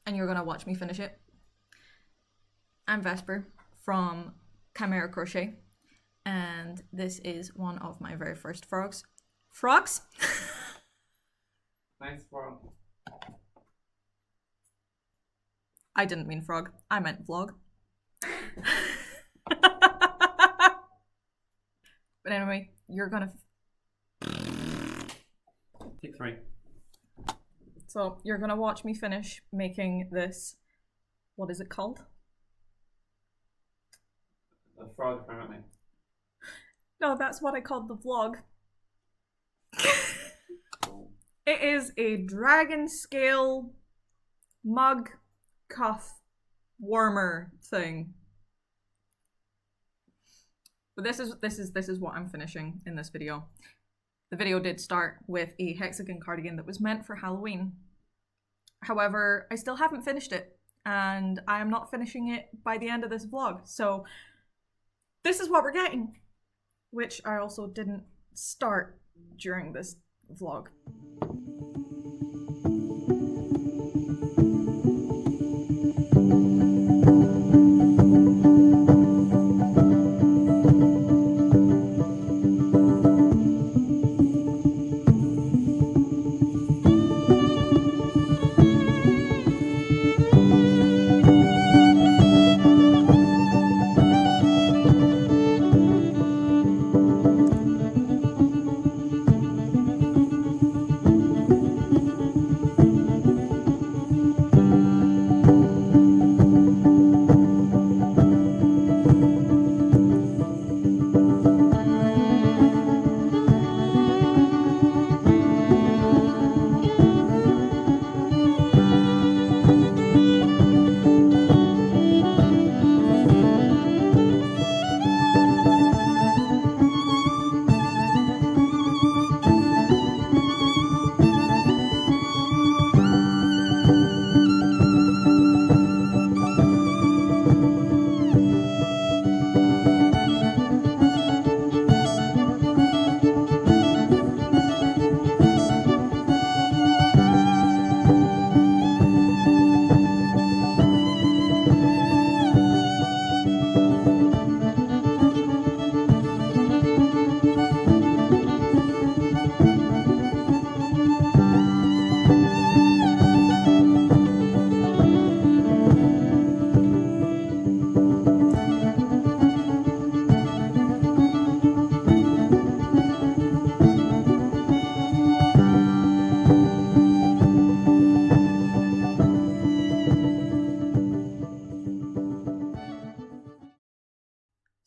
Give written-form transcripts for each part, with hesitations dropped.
and you're gonna watch me finish it. I'm Vesper from Chimera Crochet, and this is one of my very first frogs. Frogs? Nice frog. I didn't mean frog, I meant vlog. But anyway, you're gonna... Take 3. So, you're gonna watch me finish making this... What is it called? A frog, apparently. No, that's what I called the vlog. It is a dragon scale mug cuff warmer thing. But this is what I'm finishing in this video. The video did start with a hexagon cardigan that was meant for Halloween. However, I still haven't finished it, and I am not finishing it by the end of this vlog. So this is what we're getting, which I also didn't start during this vlog.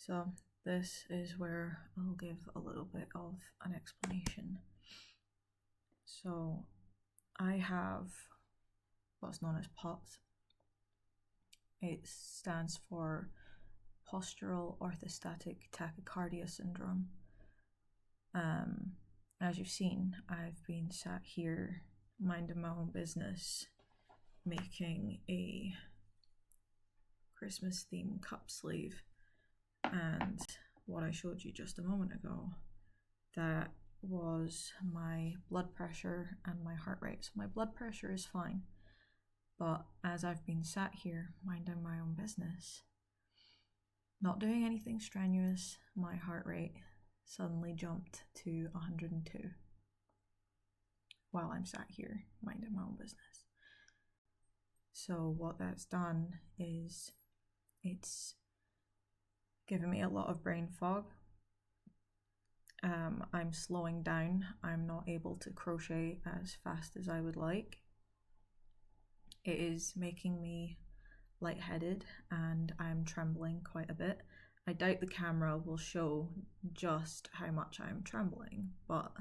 So this is where I'll give a little bit of an explanation. So I have what's known as POTS. It stands for Postural Orthostatic Tachycardia syndrome. As you've seen, I've been sat here minding my own business, making a Christmas themed cup sleeve. And what I showed you just a moment ago, that was my blood pressure and my heart rate. So my blood pressure is fine, but as I've been sat here minding my own business, not doing anything strenuous, my heart rate suddenly jumped to 102 while I'm sat here minding my own business. So what that's done is it's given me a lot of brain fog. I'm slowing down. I'm not able to crochet as fast as I would like. It is making me lightheaded and I'm trembling quite a bit. I doubt the camera will show just how much I'm trembling, but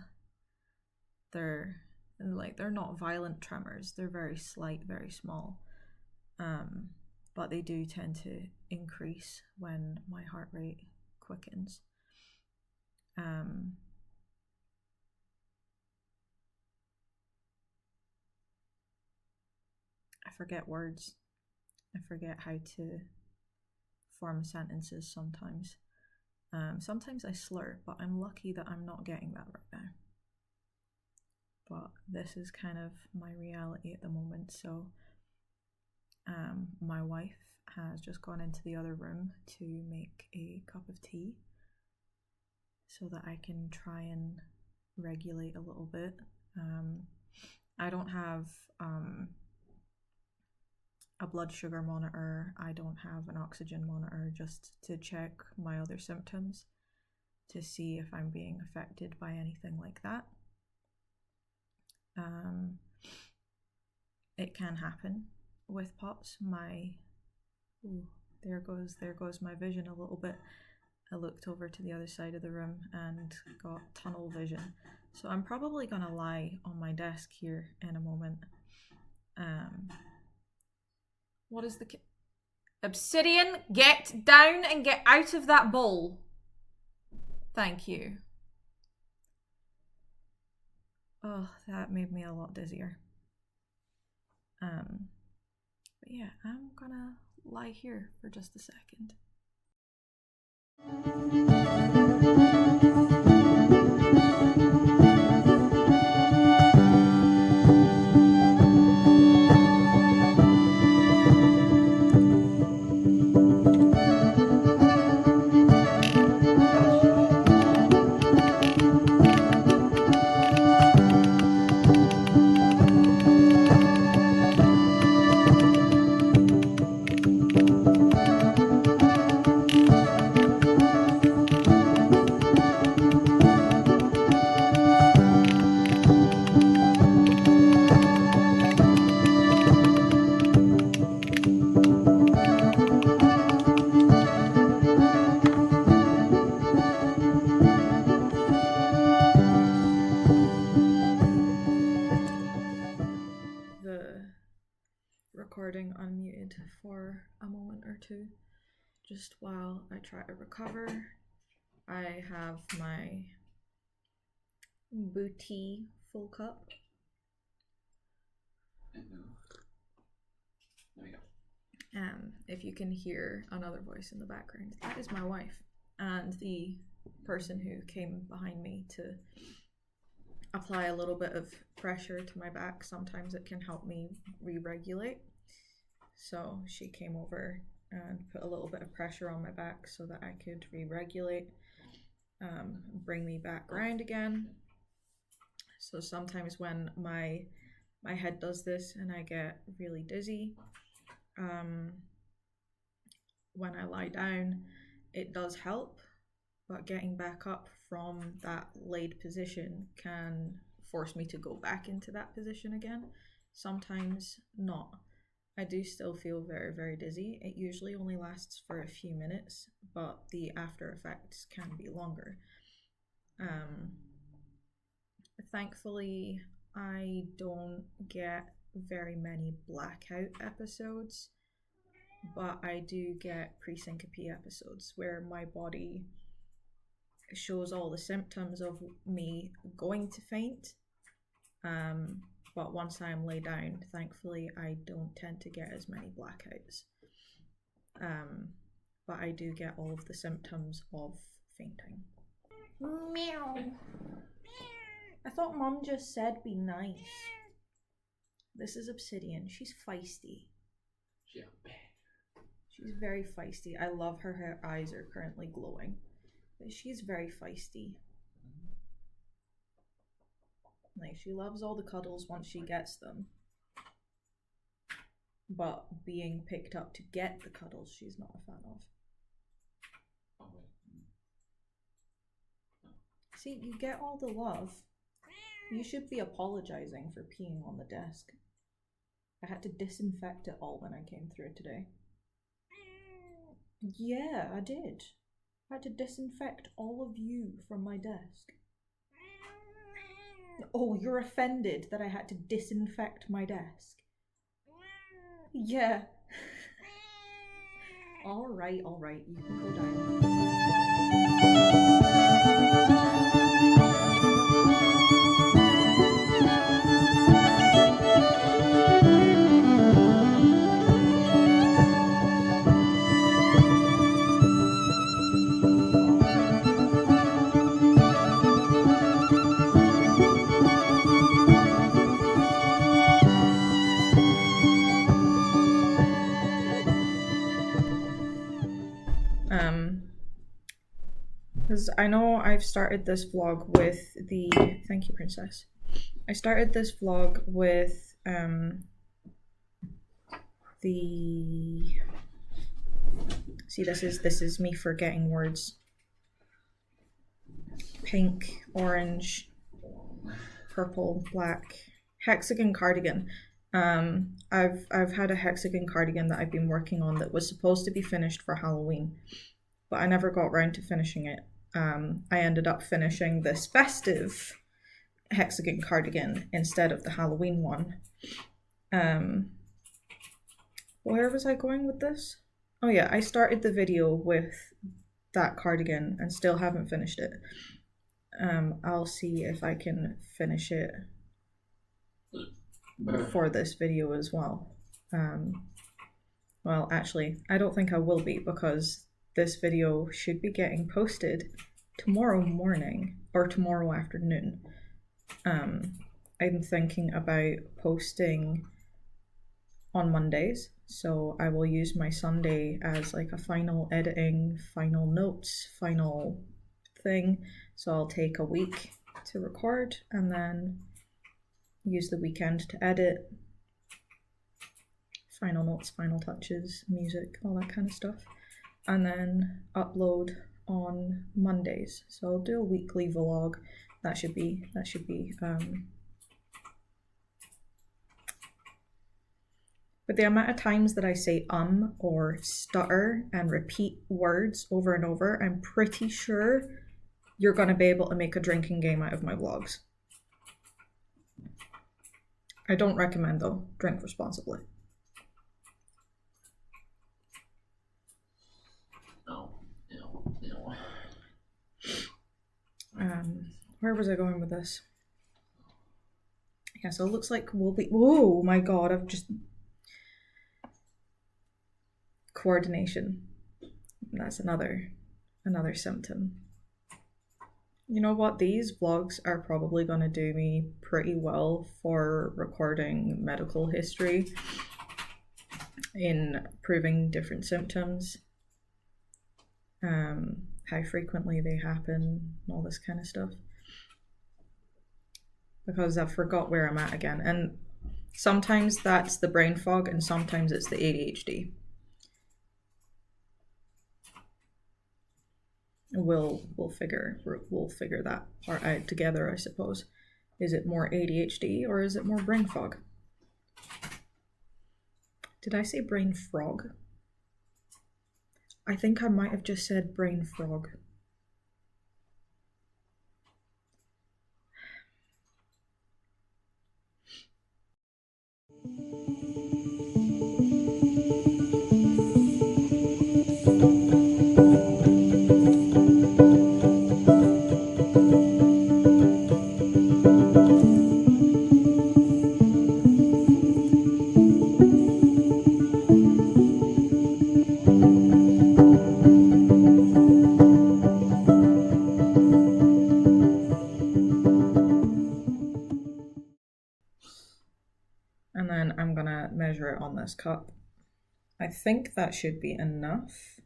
they're not violent tremors. They're very slight, very small. But they do tend to increase when my heart rate quickens. I forget words. I forget how to form sentences sometimes. Sometimes I slur, but I'm lucky that I'm not getting that right now. But this is kind of my reality at the moment, so My wife has just gone into the other room to make a cup of tea so that I can try and regulate a little bit. I don't have a blood sugar monitor, I don't have an oxygen monitor, just to check my other symptoms to see if I'm being affected by anything like that. It can happen with POTS. There goes my vision a little bit. I looked over to the other side of the room and got tunnel vision. So I'm probably gonna lie on my desk here in a moment. What is the Obsidian, get down and get out of that bowl. Thank you. Oh, that made me a lot dizzier. But yeah, I'm gonna lie here for just a second. Recording unmuted for a moment or two, just while I try to recover. I have my booty full cup. There we go. If you can hear another voice in the background, that is my wife and the person who came behind me to apply a little bit of pressure to my back. Sometimes it can help me re-regulate. So she came over and put a little bit of pressure on my back so that I could re-regulate, bring me back around again. So sometimes when my head does this and I get really dizzy, when I lie down, it does help, but getting back up from that laid position can force me to go back into that position again. Sometimes not. I do still feel very, very dizzy. It usually only lasts for a few minutes, but the after effects can be longer. Thankfully, I don't get very many blackout episodes, but I do get pre-syncope episodes where my body shows all the symptoms of me going to faint. But once I'm laid down, thankfully, I don't tend to get as many blackouts. But I do get all of the symptoms of fainting. Meow. I thought Mom just said be nice. This is Obsidian. She's feisty. She's very feisty. I love her. Her eyes are currently glowing. But she's very feisty. Like, she loves all the cuddles once she gets them. But being picked up to get the cuddles, she's not a fan of. See, you get all the love. You should be apologizing for peeing on the desk. I had to disinfect it all when I came through today. Yeah, I did. I had to disinfect all of you from my desk. Oh, you're offended that I had to disinfect my desk? Yeah. All right, you can go down. because I know I've started this vlog with the, thank you, Princess. I started this vlog with the, see, this is me forgetting words. Pink, orange, purple, black, hexagon cardigan. I've had a hexagon cardigan that I've been working on that was supposed to be finished for Halloween, but I never got around to finishing it. I ended up finishing this festive hexagon cardigan instead of the Halloween one. Where was I going with this? Oh yeah, I started the video with that cardigan and still haven't finished it. I'll see if I can finish it for this video as well. Well, actually, I don't think I will be, because this video should be getting posted tomorrow morning or tomorrow afternoon. I'm thinking about posting on Mondays, so I will use my Sunday as like a final editing, final notes, final thing. So I'll take a week to record and then use the weekend to edit, final notes, final touches, music, all that kind of stuff, and then upload on Mondays. So I'll do a weekly vlog. That should be but the amount of times that I say or stutter and repeat words over and over, I'm pretty sure you're gonna be able to make a drinking game out of my vlogs. I don't recommend though, drink responsibly. Where was I going with this? Yeah, so it looks like we'll be, oh my god, I've just, coordination. That's another symptom. You know what, these vlogs are probably gonna do me pretty well for recording medical history in proving different symptoms, how frequently they happen, all this kind of stuff. Because I forgot where I'm at again, and sometimes that's the brain fog and sometimes it's the ADHD. We'll figure that part out together, I suppose. Is it more ADHD or is it more brain fog? Did I say brain frog? I think I might have just said brain frog. And then I'm gonna measure it on this cup. I think that should be enough,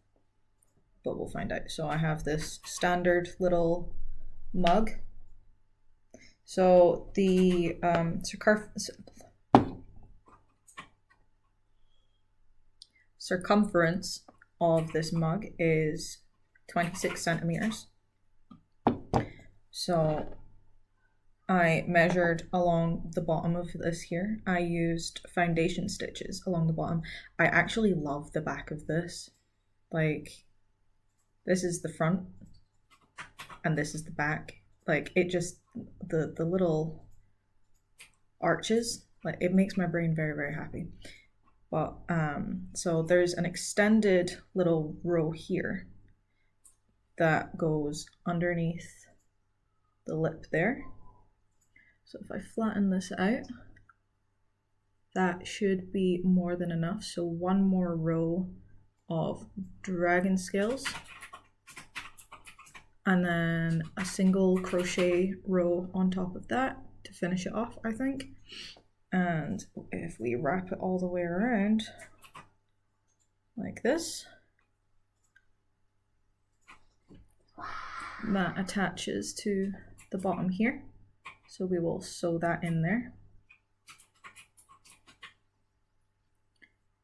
but we'll find out. So I have this standard little mug. So the circumference of this mug is 26 centimeters. So I measured along the bottom of this here. I used foundation stitches along the bottom. I actually love the back of this. Like, this is the front and this is the back. Like, it just, the little arches, like, it makes my brain very, very happy. But so there's an extended little row here that goes underneath the lip there. So if I flatten this out, that should be more than enough. So one more row of dragon scales, and then a single crochet row on top of that to finish it off, I think. And if we wrap it all the way around like this, that attaches to the bottom here. So we will sew that in there.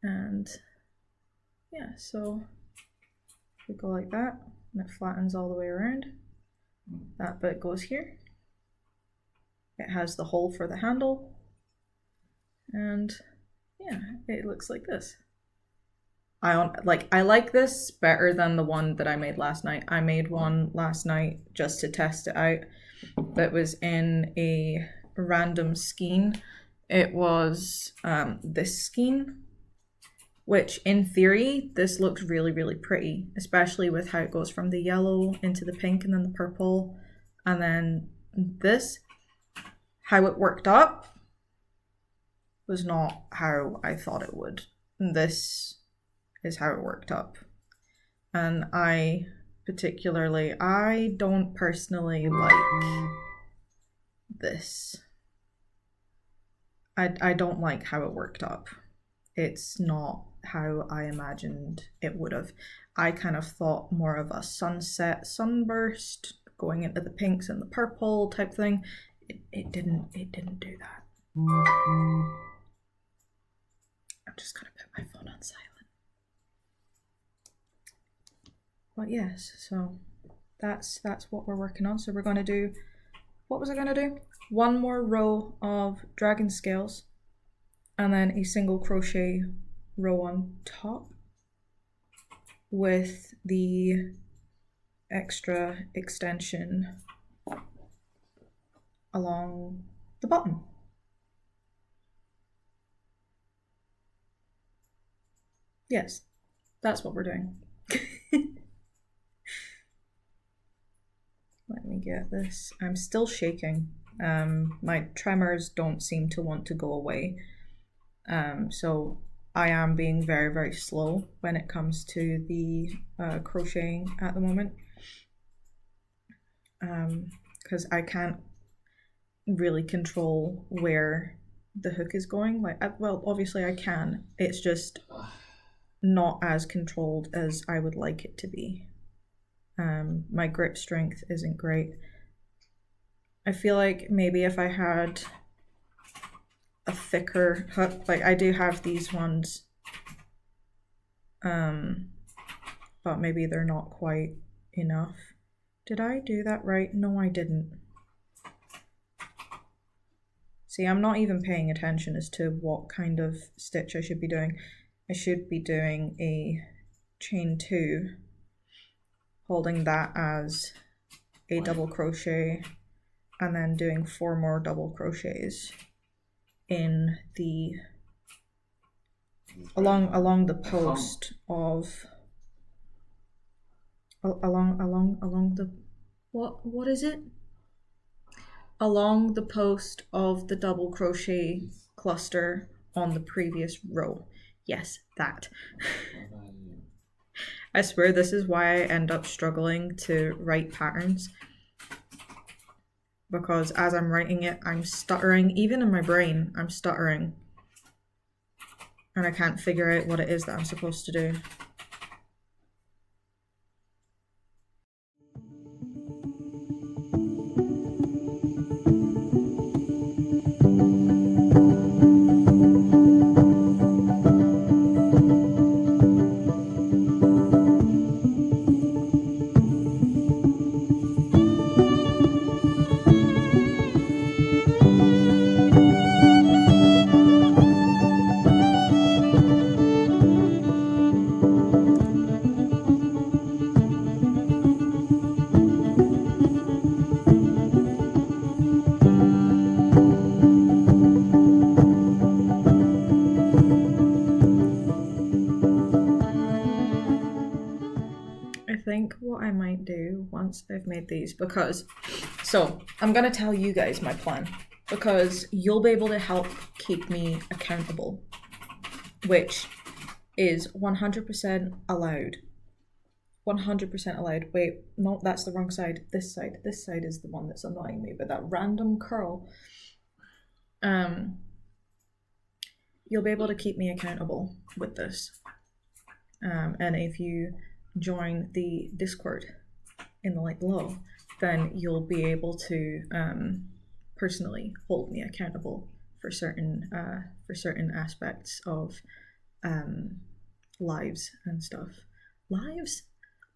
And yeah, so we go like that, and it flattens all the way around. That bit goes here. It has the hole for the handle. And yeah, it looks like this. I like this better than the one that I made last night. I made one last night just to test it out that was in a random skein. It was this skein, which in theory, this looks really, really pretty, especially with how it goes from the yellow into the pink and then the purple. And then this, how it worked up was not how I thought it would. This is how it worked up. And I don't personally like this. I don't like how it worked up. It's not how I imagined it would have. I kind of thought more of a sunset sunburst going into the pinks and the purple type thing. It didn't do that. I'm just gonna put my phone on silent. But yes, so that's what we're working on. So we're gonna do, what was I gonna do? One more row of dragon scales and then a single crochet row on top with the extra extension along the bottom. Yes, that's what we're doing. Let me get this. I'm still shaking. My tremors don't seem to want to go away. So I am being very, very slow when it comes to the crocheting at the moment. Because I can't really control where the hook is going. Well, obviously I can. It's just not as controlled as I would like it to be. My grip strength isn't great. I feel like maybe if I had a thicker hook, like I do have these ones, but maybe they're not quite enough. Did I do that right? No, I didn't. See, I'm not even paying attention as to what kind of stitch I should be doing. I should be doing a chain 2, holding that as a double crochet, and then doing 4 more double crochets in the along the post of along the what is it? Along the post of the double crochet cluster on the previous row. Yes, that. I swear this is why I end up struggling to write patterns, because as I'm writing it, I'm stuttering. Even in my brain, I'm stuttering. And I can't figure out what it is that I'm supposed to do. What I might do once I've made these, so I'm gonna tell you guys my plan, because you'll be able to help keep me accountable, which is 100% allowed. 100% allowed. Wait, no, that's the wrong side. This side is the one that's annoying me, but that random curl. You'll be able to keep me accountable with this. And if you join the Discord, in the link below, then you'll be able to personally hold me accountable for certain aspects of lives and stuff. Lives?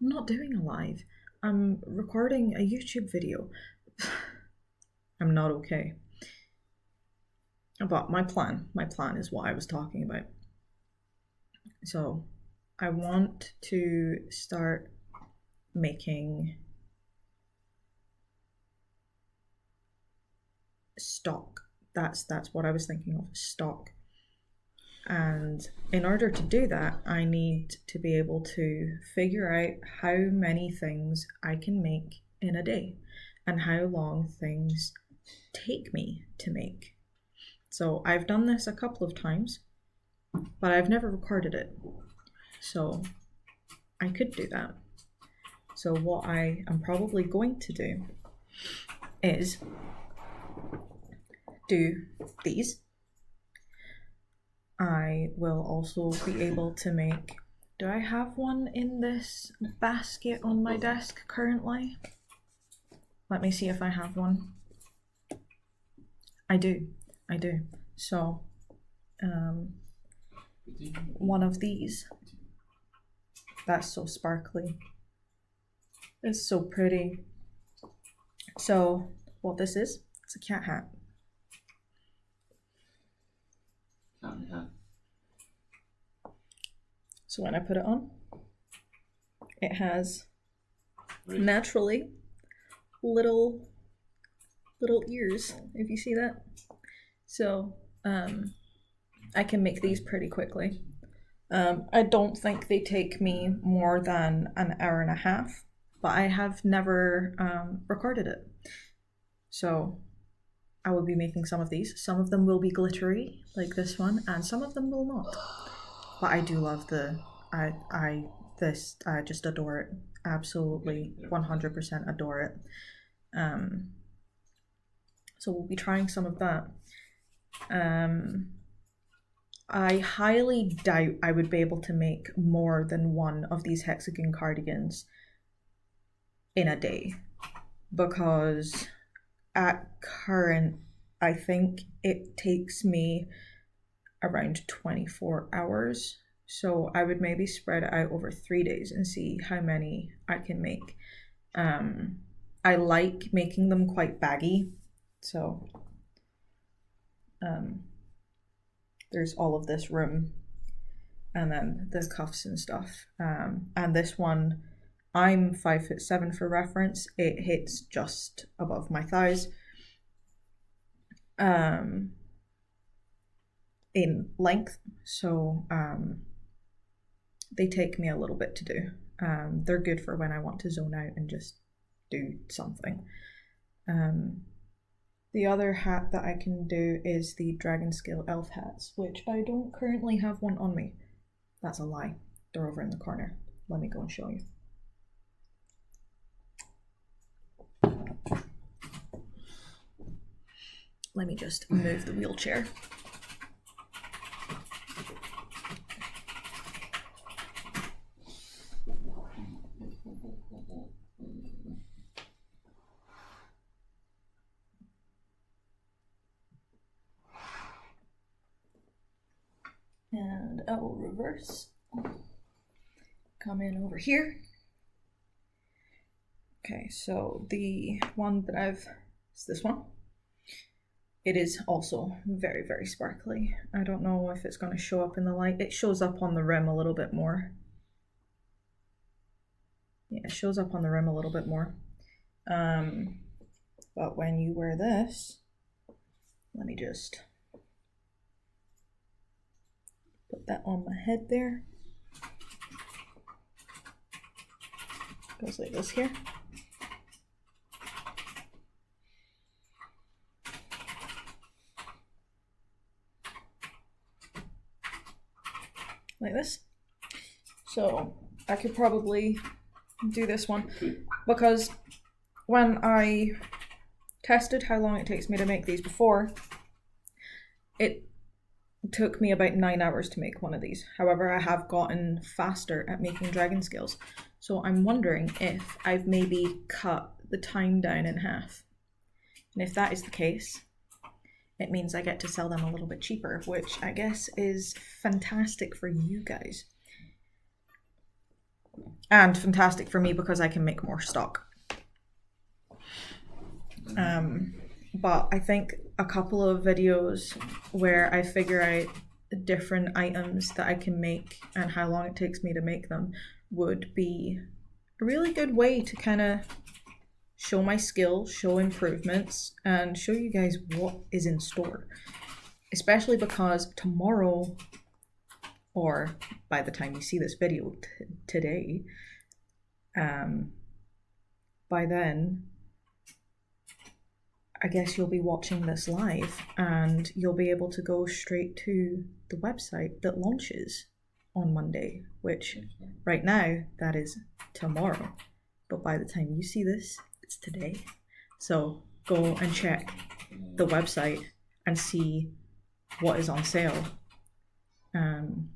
I'm not doing a live. I'm recording a YouTube video. I'm not okay. But my plan is what I was talking about. So I want to start making stock. That's what I was thinking of, stock. And in order to do that, I need to be able to figure out how many things I can make in a day and how long things take me to make. So I've done this a couple of times, but I've never recorded it. So I could do that. So what I am probably going to do is do these. I will also be able to make, do I have one in this basket on my desk currently? Let me see if I have one. I do. So, one of these. That's so sparkly. It's so pretty. So, what this is, it's a cat hat. So when I put it on, it has naturally little ears, if you see that. So I can make these pretty quickly. I don't think they take me more than an hour and a half, but I have never recorded it. So I will be making some of these. Some of them will be glittery, like this one, and some of them will not. But I do love I just adore it. Absolutely, 100% adore it. So we'll be trying some of that. I highly doubt I would be able to make more than one of these hexagon cardigans in a day, because at current, I think it takes me around 24 hours. So I would maybe spread it out over 3 days and see how many I can make. I like making them quite baggy. So there's all of this room and then the cuffs and stuff. And this one, I'm 5'7" for reference. It hits just above my thighs. In length, so they take me a little bit to do. They're good for when I want to zone out and just do something. The other hat that I can do is the Dragon Scale Elf hats, which I don't currently have one on me. That's a lie. They're over in the corner. Let me go and show you. Let me just move the wheelchair. And I will reverse. Come in over here. Okay, so the one that is this one. It is also very, very sparkly. I don't know if it's going to show up in the light. It shows up on the rim a little bit more. Yeah, it shows up on the rim a little bit more. But when you wear this, let me just put that on my head there. Goes like this here. Like this. So I could probably do this one, because when I tested how long it takes me to make these before, it took me about 9 hours to make one of these. However, I have gotten faster at making dragon scales. So I'm wondering if I've maybe cut the time down in half. And if that is the case, it means I get to sell them a little bit cheaper, which I guess is fantastic for you guys. And fantastic for me because I can make more stock. But I think a couple of videos where I figure out different items that I can make and how long it takes me to make them would be a really good way to kind of show my skill, show improvements, and show you guys what is in store. Especially because tomorrow, or by the time you see this video today, by then, I guess you'll be watching this live and you'll be able to go straight to the website that launches on Monday, which right now, that is tomorrow. But by the time you see this, it's today. So go and check the website and see what is on sale,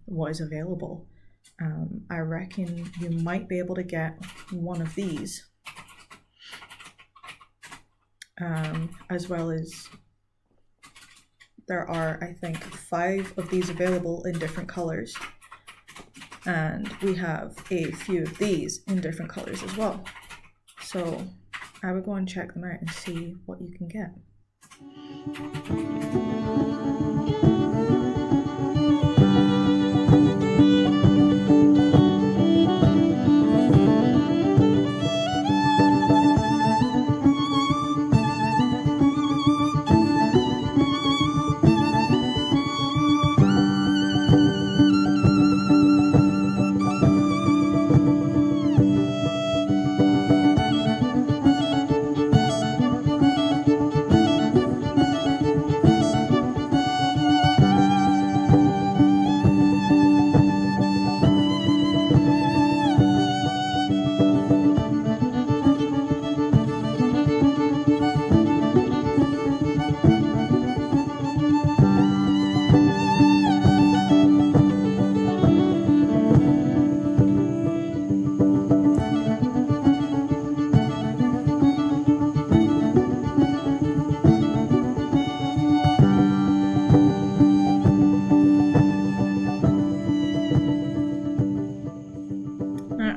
what is available. I reckon you might be able to get one of these. As well as there are, I think, 5 of these available in different colors, and we have a few of these in different colors as well. So I would go and check them out and see what you can get.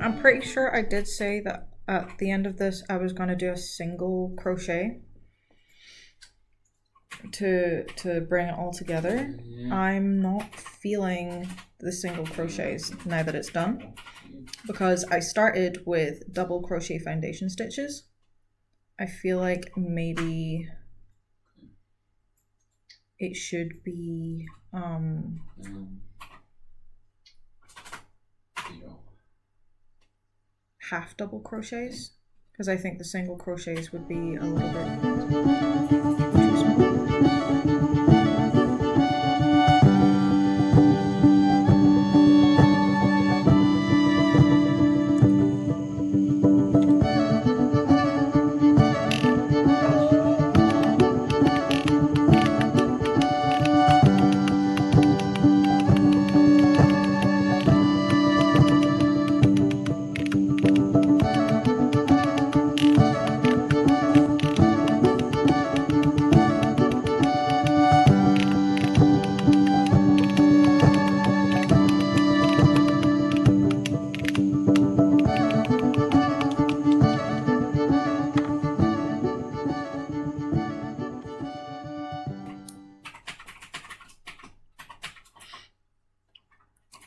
I'm pretty sure I did say that at the end of this I was going to do a single crochet to bring it all together. I'm not feeling the single crochets now that it's done, because I started with double crochet foundation stitches. I feel like maybe it should be half double crochets, because I think the single crochets would be a little bit too small.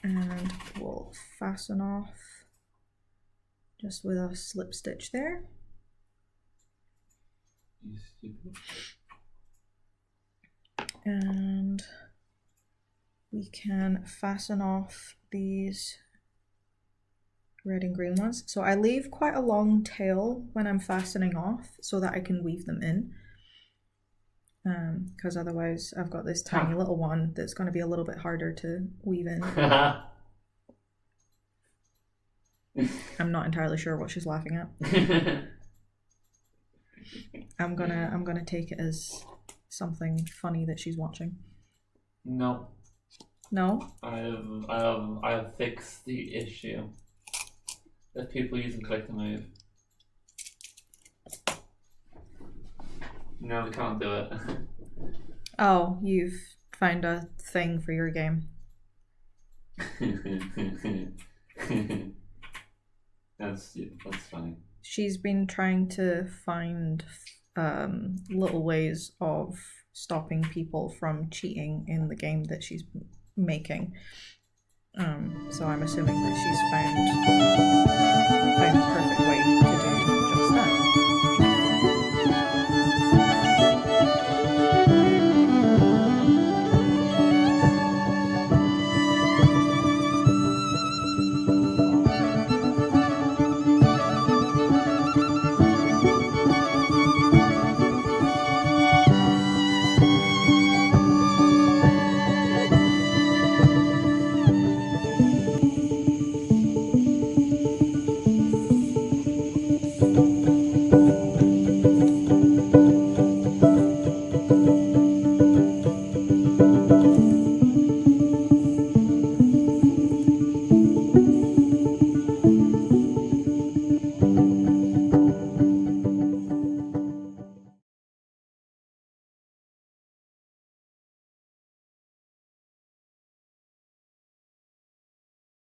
And we'll fasten off just with a slip stitch there. And we can fasten off these red and green ones. So I leave quite a long tail when I'm fastening off so that I can weave them in. Because otherwise I've got this tiny little one that's going to be a little bit harder to weave in. I'm not entirely sure what she's laughing at. I'm gonna take it as something funny that she's watching. No. No? I have fixed the issue that people using click to move. No, they can't do it. Oh, you've found a thing for your game. That's funny. She's been trying to find little ways of stopping people from cheating in the game that she's making. So I'm assuming that she's found the perfect way to do just that.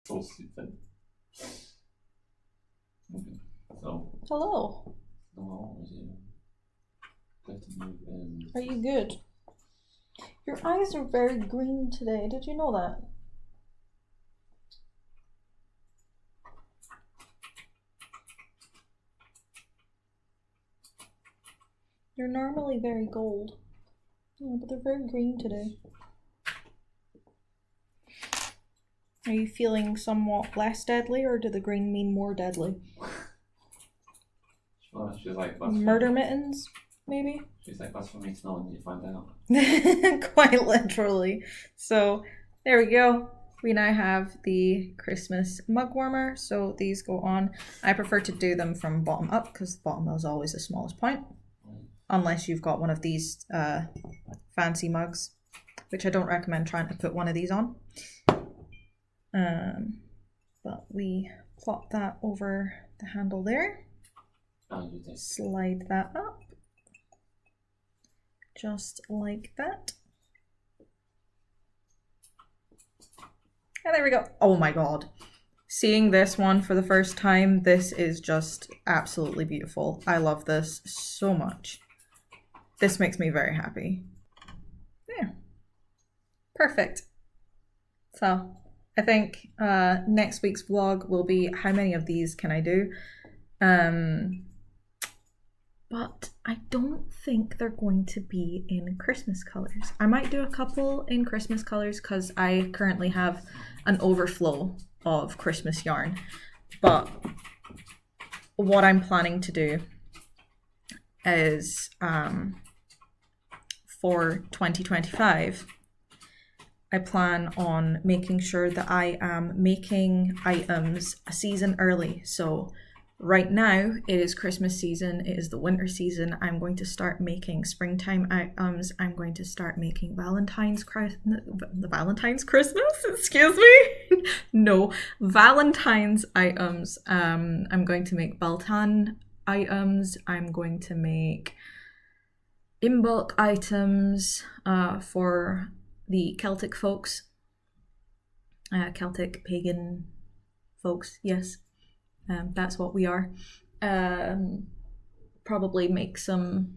So stupid. Okay, so. Hello. Hello, is you? Click to move in. Are you good? Your eyes are very green today. Did you know that? They're normally very gold. Yeah, but they're very green today. Are you feeling somewhat less deadly, or do the green mean more deadly? Well, she's like, murder mittens, maybe? She's like, that's for me to know when you find out. Quite literally. So there we go. We now have the Christmas mug warmer. So these go on. I prefer to do them from bottom up because the bottom is always the smallest point. Unless you've got one of these fancy mugs, which I don't recommend trying to put one of these on. But we plop that over the handle there. Slide that up. Just like that. And there we go. Oh my god. Seeing this one for the first time, this is just absolutely beautiful. I love this so much. This makes me very happy. Yeah. Perfect. So I think next week's vlog will be how many of these can I do? But I don't think they're going to be in Christmas colors. I might do a couple in Christmas colors because I currently have an overflow of Christmas yarn. But what I'm planning to do is for 2025, I plan on making sure that I am making items a season early. So right now it is Christmas season, it is the winter season. I'm going to start making springtime items. I'm going to start making Valentine's Christmas, excuse me. No, Valentine's items. I'm going to make Beltane items. I'm going to make Imbolc items for the Celtic folks. Celtic pagan folks, yes. That's what we are. Probably make some...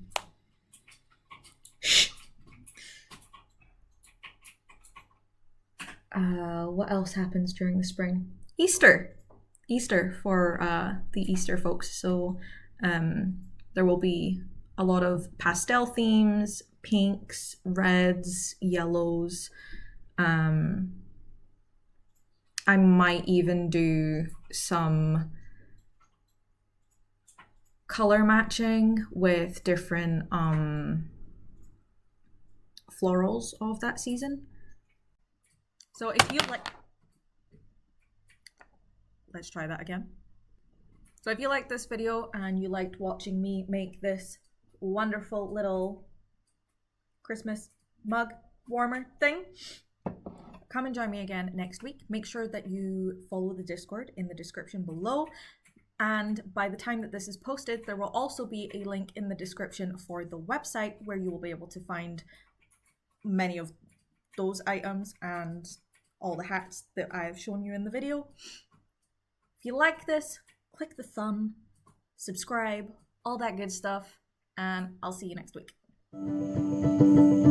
what else happens during the spring? Easter! Easter for the Easter folks. So there will be a lot of pastel themes, pinks, reds, yellows. I might even do some color matching with different florals of that season. So if you like, let's try that again. So if you liked this video and you liked watching me make this wonderful little Christmas mug warmer thing, come and join me again next week. Make sure that you follow the Discord in the description below. And by the time that this is posted, there will also be a link in the description for the website where you will be able to find many of those items and all the hats that I have shown you in the video. If you like this, click the thumb, subscribe, all that good stuff, and I'll see you next week.